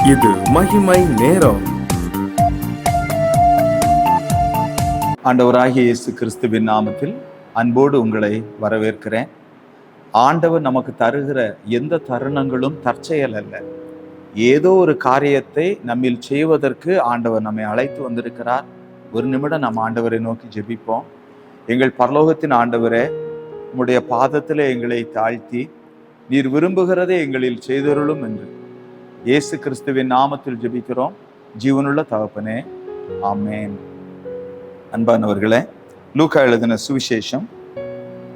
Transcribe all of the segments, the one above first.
இது மகிமை நேரம். ஆண்டவராகிய இயேசு கிறிஸ்துவின் நாமத்தில் அன்போடு உங்களை வரவேற்கிறேன். ஆண்டவர் நமக்கு தருகிற எந்த தருணங்களும் தற்செயல் அல்ல. ஏதோ ஒரு காரியத்தை நம்மில் செய்வதற்கு ஆண்டவர் நம்மை அழைத்து வந்திருக்கிறார். ஒரு நிமிடம் நம்ம ஆண்டவரை நோக்கி ஜெபிப்போம். எங்கள் பரலோகத்தின் ஆண்டவரே, உம்முடைய பாதத்தில் எங்களை தாழ்த்தி நீர் விரும்புகிறதை எங்களில் செய்தருளும் என்று இயேசு கிறிஸ்துவின் நாமத்தில் ஜெபிக்கிறோம். ஜீவனுள்ள தகப்பனே, ஆமேன். அன்பானவர்களே, லூக்கா எழுதின சுவிசேஷம்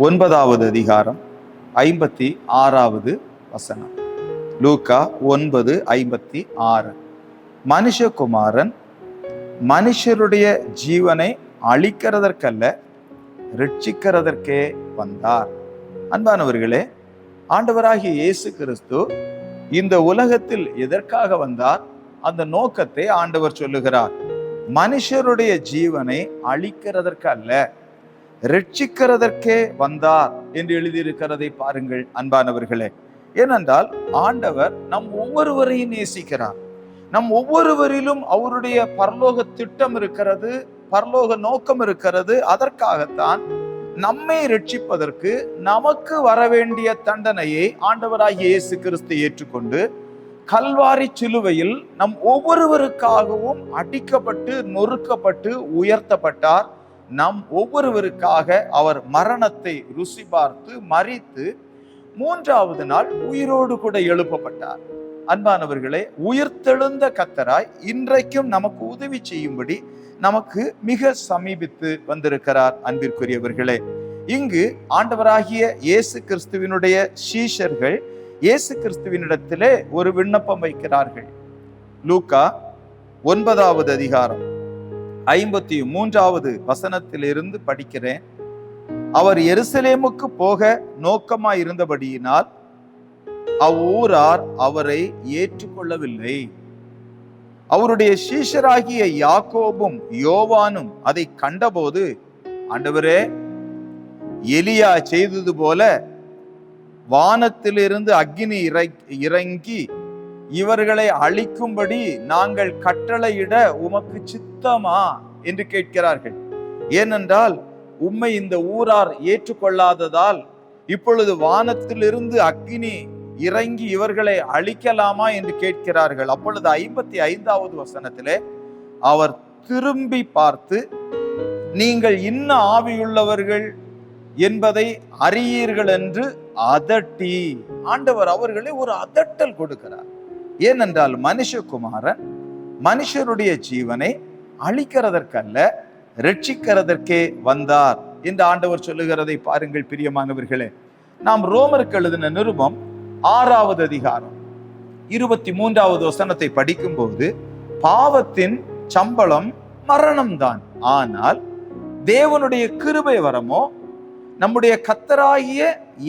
9வது அதிகாரம் 56வது வசனம். லூக்கா 9:56. மனுஷகுமாரன் மனுஷருடைய ஜீவனை அழிக்கிறதற்கல்ல, ரட்சிக்கிறதற்கே வந்தார். அன்பானவர்களே, ஆண்டவராகிய இயேசு கிறிஸ்து இந்த உலகத்தில் எதற்காக வந்தார்? அந்த நோக்கத்தை ஆண்டவர் சொல்லுகிறார். மனுஷருடைய ஜீவனை அழிக்கிறதற்கு அல்ல, ரட்சிக்கிறதற்கே வந்தார் என்று எழுதியிருக்கிறதை பாருங்கள் அன்பானவர்களே. ஏனென்றால் ஆண்டவர் நம் ஒவ்வொருவரையும் நேசிக்கிறார். நம் ஒவ்வொருவரிலும் அவருடைய பரலோக திட்டம் இருக்கிறது, பரலோக நோக்கம் இருக்கிறது. அதற்காகத்தான் நம்மை ரட்சிப்பதற்கு நமக்கு வரவேண்டிய தண்டனையை ஆண்டவராகிய இயேசு கிறிஸ்து ஏற்றுக்கொண்டு கல்வாரி சிலுவையில் நம் ஒவ்வொருவருக்காகவும் அடிக்கப்பட்டு நொறுக்கப்பட்டு உயர்த்தப்பட்டார். நம் ஒவ்வொருவருக்காக அவர் மரணத்தை ருசி பார்த்து மரித்து 3வது நாள் உயிரோடு கூட எழுப்பப்பட்டார். அன்பானவர்களே, உயிர்த்தெழுந்த கர்த்தராய் இன்றைக்கும் நமக்கு உதவி செய்யும்படி நமக்கு மிக சமீபித்து வந்திருக்கிறார். அன்பிற்குரியவர்களே, இங்கு ஆண்டவராகிய இயேசு கிறிஸ்துவினுடைய சீஷர்கள் இயேசு கிறிஸ்துவினிடத்திலே ஒரு விண்ணப்பம் வைக்கிறார்கள். லூக்கா 9வது அதிகாரம் 53வது வசனத்திலிருந்து படிக்கிறேன். அவர் எருசலேமுக்கு போக நோக்கமாய் இருந்தபடியினால் அவ்வூரார் அவரை ஏற்றுக்கொள்ளவில்லை. அவருடைய சீஷராகிய யாக்கோபும் யோவானும் அதை கண்டபோது, ஆண்டவரே, எலியா செய்தது போல வானத்திலிருந்து அக்கினி இறங்கி இவர்களை அழிக்கும்படி நாங்கள் கட்டளையிட உமக்கு சித்தமா என்று கேட்கிறார்கள். ஏனென்றால் உம்மை இந்த ஊரார் ஏற்றுக்கொள்ளாததால் இப்பொழுது வானத்திலிருந்து அக்கினி இறங்கி இவர்களை அழிக்கலாமா என்று கேட்கிறார்கள். அப்பொழுது 55வது வசனத்திலே அவர் திரும்பி பார்த்து, நீங்கள் இன்ன ஆவியுள்ளவர்கள் என்பதை அறியீர்கள் என்று அதட்டி, ஆண்டவர் அவர்களை ஒரு அதட்டல் கொடுக்கிறார். ஏனென்றால் மனுஷகுமாரன் மனுஷருடைய ஜீவனை அழிக்கிறதற்கல்ல, ரட்சிக்கிறதற்கே வந்தார் என்று ஆண்டவர் சொல்லுகிறதை பாருங்கள் பிரியமானவர்களே. நாம் ரோமருக்கு எழுதின நிருபம் 6வது அதிகாரம் 23வது வசனத்தை படிக்கும் போது, பாவத்தின் சம்பளம் மரணம்தான், ஆனால் தேவனுடைய கிருபை வரமோ நம்முடைய கர்த்தராகிய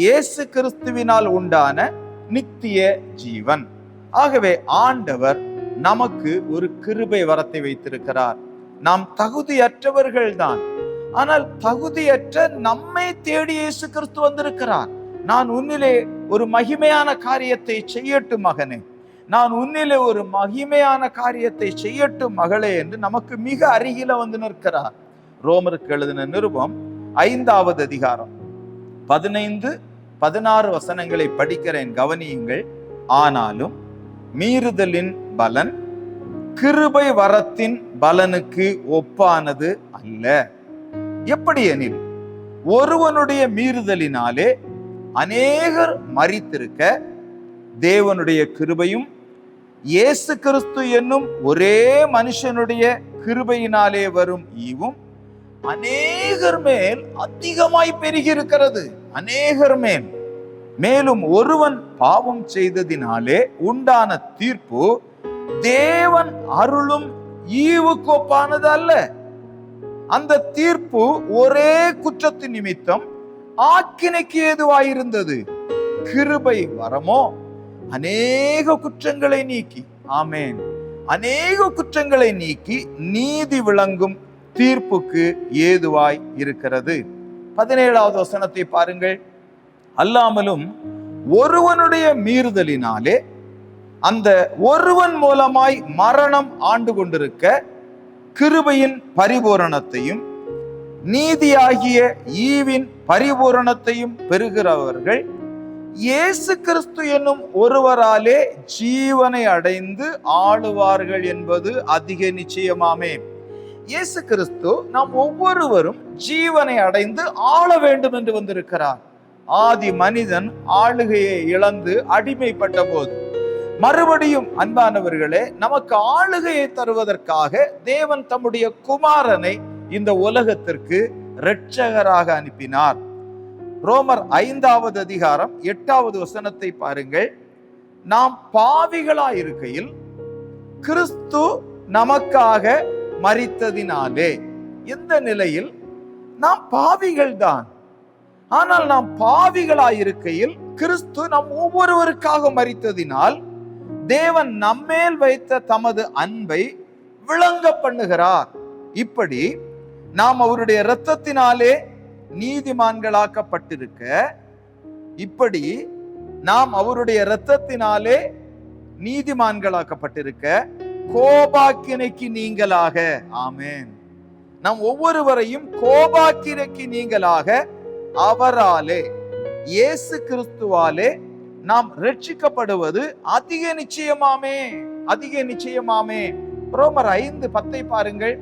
இயேசு கிறிஸ்துவினால் உண்டான நித்திய ஜீவன். ஆகவே ஆண்டவர் நமக்கு ஒரு கிருபை வரத்தை வைத்திருக்கிறார். நாம் தகுதியற்றவர்கள் தான், ஆனால் தகுதியற்ற நம்மை தேடி இயேசு கிறிஸ்து வந்திருக்கிறார். நான் உன்னிலே ஒரு மகிமையான காரியத்தை செய்யட்டும் மகனே, நான் உன்னிலே ஒரு மகிமையான காரியத்தை செய்யட்டும் மகளே என்று நமக்கு மிக அருகில வந்து நிற்கிறார். ரோமருக்கு எழுதின நிருபம் 5வது அதிகாரம் 15-16 வசனங்களை படிக்கிறேன், கவனியுங்கள். ஆனாலும் மீறுதலின் பலன் கிருபை வரத்தின் பலனுக்கு ஒப்பானது அல்ல. எப்படி எனில், ஒருவனுடைய மீறுதலினாலே அநேகர் மரித்திருக்க, தேவனுடைய கிருபையும் இயேசு கிறிஸ்து என்னும் ஒரே மனுஷனுடைய கிருபையினாலே வரும் ஈவும் அநேகர் மேல் அதிகமாய் பெருகி இருக்கிறது. அநேகர் மேல். மேலும் ஒருவன் பாவம் செய்ததினாலே உண்டான தீர்ப்பு தேவன் அருளும் ஈவுக்கு ஒப்பானது அல்ல. அந்த தீர்ப்பு ஒரே குற்றத்தின் நிமித்தம் ஆக்கினைக்கு ஏதுவாயிருந்தது. கிருபை வரமோ அநேக குற்றங்களை நீக்கி, ஆமேன், அநேக குற்றங்களை நீக்கி நீதி விளங்கும் தீர்ப்புக்கு ஏதுவாய் இருக்கிறது. 17வது வசனத்தை பாருங்கள். அல்லாமலும் ஒருவனுடைய மீறுதலினாலே அந்த ஒருவன் மூலமாய் மரணம் ஆண்டு கொண்டிருக்க கிருபையின் பரிபூரணத்தையும் நீதியாகிய ஈவின் பரிபூரணத்தையும் பெறுகிறவர்கள் இயேசு கிறிஸ்து என்னும் ஒருவராலே ஜீவனை அடைந்து ஆளுவார்கள் என்பது அதிக நிச்சயமாமே. இயேசு கிறிஸ்து நாம் ஒவ்வொருவரும் ஜீவனை அடைந்து ஆள வேண்டும் என்று வந்திருக்கிறார். ஆதி மனிதன் ஆளுகையை இழந்து அடிமைப்பட்ட போது மறுபடியும் அன்பானவர்களே நமக்கு ஆளுகையை தருவதற்காக தேவன் தம்முடைய குமாரனை இந்த உலகத்திற்கு இரட்சகராக அனுப்பினார். ரோமர் 5வது அதிகாரம் 8வது வசனத்தை பாருங்கள். நாம் பாவிகளாயிருக்கையில் கிறிஸ்து நமக்காக மரித்ததினாலே. எந்த நிலையில்? நாம் பாவிகள் தான். ஆனால் நாம் பாவிகளாயிருக்கையில் கிறிஸ்து நம் ஒவ்வொருவருக்காக மரித்ததினால் தேவன் நம்மேல் வைத்த தமது அன்பை விளங்க பண்ணுகிறார். இப்படி நாம் அவருடைய இரத்தத்தினாலே நீதிமான்களாக்கப்பட்டிருக்க, இப்படி நாம் அவருடைய இரத்தத்தினாலே நீதிமான்களாக்கப்பட்டிருக்க கோபாக்கினைக்கு நீங்களாக, ஆமென், நாம் ஒவ்வொருவரையும் கோபாக்கினைக்கு நீங்களாக அவராலே இயேசு கிறிஸ்துவாலே நாம் ரட்சிக்கப்படுவது அதிக நிச்சயமாமே, அதிக நிச்சயமாமே. ரோமர் 5:10 பாருங்கள்.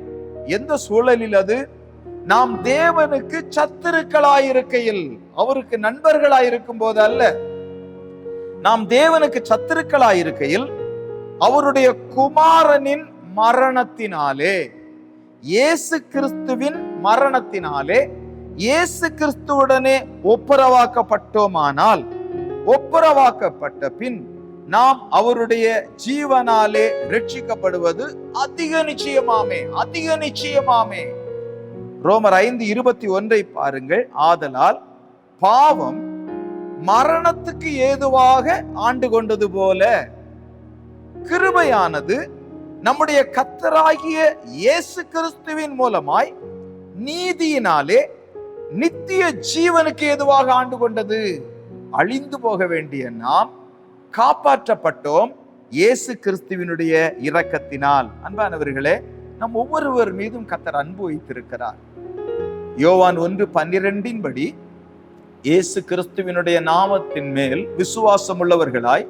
எந்த சூழலில் அது? நாம் தேவனுக்கு சத்துருக்களாயிருக்கையில், அவருக்கு நண்பர்களாயிருக்கும் போது அல்ல, நாம் தேவனுக்கு சத்துருக்களாயிருக்கையில் அவருடைய குமாரனின் மரணத்தினாலே, இயேசு கிறிஸ்துவின் மரணத்தினாலே இயேசு கிறிஸ்துவுடனே ஒப்புரவாக்கப்பட்டோமானால், ஒப்புரவாக்கப்பட்ட பின் நாம் அவருடைய ஜீவனாலே ரட்சிக்கப்படுவது அதிக நிச்சயமாமே, அதிக நிச்சயமாமே. ரோமர் 5:21 பாருங்கள். ஆதலால் பாவம் மரணத்துக்கு ஏதுவாக ஆண்டு கொண்டது போல கிருபையானது நம்முடைய கர்த்தராகிய இயேசு கிறிஸ்துவின் மூலமாய் நீதியினாலே நித்திய ஜீவனுக்கு ஏதுவாக ஆண்டு கொண்டது. அழிந்து போக வேண்டிய நாம் காப்பாற்றப்பட்டோம் இயேசு கிறிஸ்துவினுடைய இரக்கத்தினால். அன்பானவர்களே, நம் ஒவ்வொருவர் மீதும் கர்த்தர் அன்பு வைத்திருக்கிறார். யோவான் 1:12 படி இயேசு கிறிஸ்துவினுடைய நாமத்தின் மேல் விசுவாசம் உள்ளவர்களாய்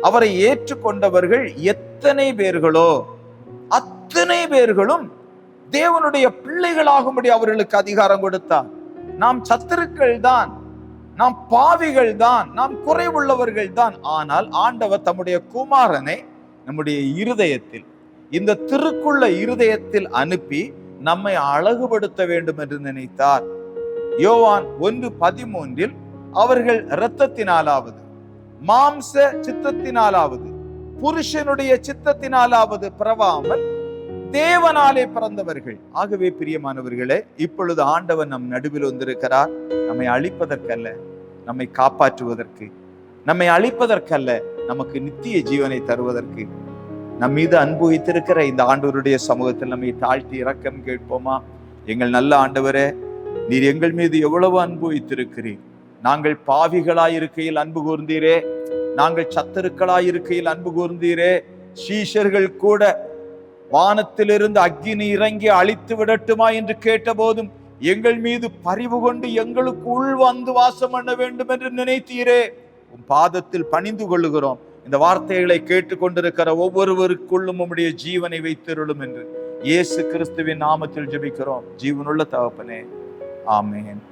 அவரை ஏற்றுக்கொண்டவர்கள் எத்தனை பேர்களோ அத்தனை பேர்களும் தேவனுடைய பிள்ளைகளாகும்படி அவர்களுக்கு அதிகாரம் கொடுத்தார். நாம் சத்துருக்கள் தான், நாம் பாவிகள் தான், நாம் குறைவுள்ளவர்கள் தான். ஆனால் ஆண்டவர் தம்முடைய குமாரனை நம்முடைய இருதயத்தில், இந்த திருக்குள்ள இருதயத்தில் அனுப்பி நம்மை அழகுபடுத்த வேண்டும் என்று நினைத்தார். யோவான் 1:13 அவர்கள் இரத்தத்தினாலாவது மாம்ச சித்தத்தினாலாவது புருஷனுடைய சித்தத்தினாலாவது பிறவாமல் தேவனாலே பிறந்தவர்கள். ஆகவே பிரியமானவர்களே, இப்பொழுது ஆண்டவர் நம் நடுவில் வந்திருக்கிறார். நம்மை அழிப்பதற்கல்ல, நம்மை காப்பாற்றுவதற்கு. நம்மை அழிப்பதற்கல்ல, நமக்கு நித்திய ஜீவனை தருவதற்கு. நம் மீது அன்பு வைத்திருக்கிற இந்த ஆண்டவருடைய சமூகத்தில் நம்மை தாழ்த்தி இரக்கம் கேட்போமா? எங்கள் நல்ல ஆண்டவரே, நீர் எங்கள் மீது எவ்வளவு அன்பு வைத்திருக்கிறீர். நாங்கள் பாவிகளாயிருக்கையில் அன்பு கூர்ந்தீரே, நாங்கள் சத்துருக்களாயிருக்கையில் அன்பு கூர்ந்தீரே. சீஷர்கள் கூட வானத்திலிருந்து அக்கினி இறங்கி அழித்து விடட்டுமா என்று கேட்ட போதும் எங்கள் மீது பரிவு கொண்டு எங்களுக்கு உள் வந்து வாசம் பண்ண வேண்டும் என்று நினைத்தீரே. உன் பாதத்தில் பணிந்து கொள்ளுகிறோம். இந்த வார்த்தைகளை கேட்டுக்கொண்டிருக்கிற ஒவ்வொருவருக்குள்ளும் உம்முடைய ஜீவனை வைத்திருளும் என்று இயேசு கிறிஸ்துவின் நாமத்தில் ஜெபிக்கிறோம். ஜீவனுள்ள தகப்பனே, ஆமென்.